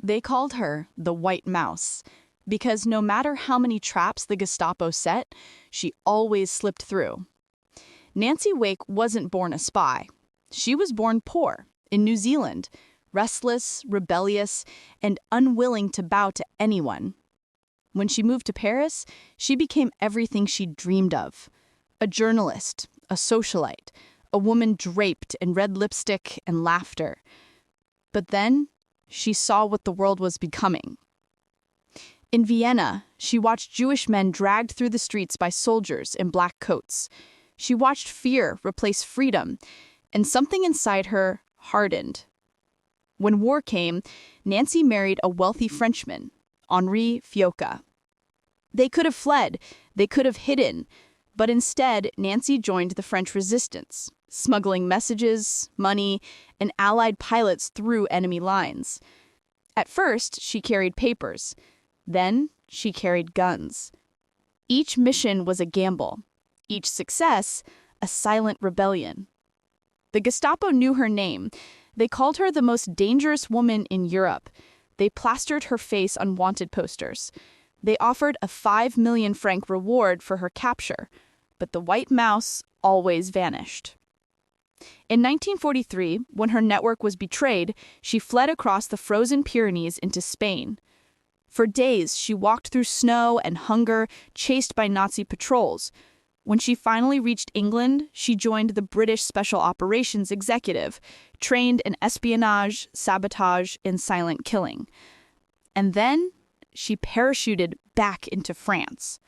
They called her the White Mouse because no matter how many traps the Gestapo set, she always slipped through. Nancy Wake wasn't born a spy. She was born poor, in New Zealand, restless, rebellious, and unwilling to bow to anyone. When she moved to Paris, she became everything she'd dreamed of. A journalist, a socialite, a woman draped in red lipstick and laughter. But then, she saw what the world was becoming. In Vienna, she watched Jewish men dragged through the streets by soldiers in black coats. She watched fear replace freedom, and something inside her hardened. When war came, Nancy married a wealthy Frenchman, Henri Fioca. They could have fled, they could have hidden, but instead, Nancy joined the French resistance, smuggling messages, money, and Allied pilots through enemy lines. At first, she carried papers. Then, she carried guns. Each mission was a gamble. Each success, a silent rebellion. The Gestapo knew her name. They called her the most dangerous woman in Europe. They plastered her face on wanted posters. They offered a 5 million franc reward for her capture. But the White Mouse always vanished. In 1943, when her network was betrayed, she fled across the frozen Pyrenees into Spain. For days, she walked through snow and hunger, chased by Nazi patrols. When she finally reached England, she joined the British Special Operations Executive, trained in espionage, sabotage, and silent killing. And then, she parachuted back into France.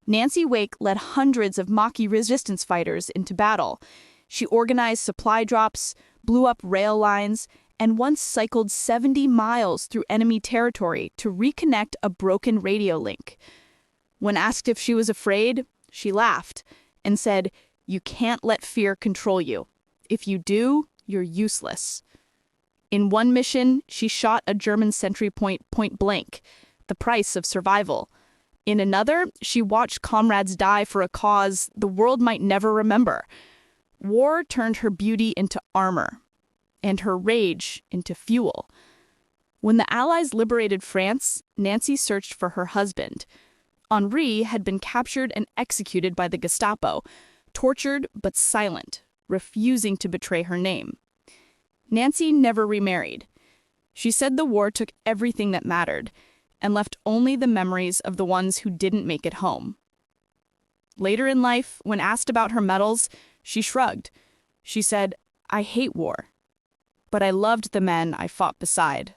Nancy Wake led hundreds of Maquis resistance fighters into battle. She organized supply drops, blew up rail lines, and once cycled 70 miles through enemy territory to reconnect a broken radio link. When asked if she was afraid, she laughed and said, "You can't let fear control you. If you do, you're useless." In one mission, she shot a German sentry point blank, the price of survival. In another, she watched comrades die for a cause the world might never remember. War turned her beauty into armor, and her rage into fuel. When the Allies liberated France, Nancy searched for her husband. Henri had been captured and executed by the Gestapo, tortured but silent, refusing to betray her name. Nancy never remarried. She said the war took everything that mattered, and left only the memories of the ones who didn't make it home. Later in life, when asked about her medals, she shrugged. She said, "I hate war, but I loved the men I fought beside."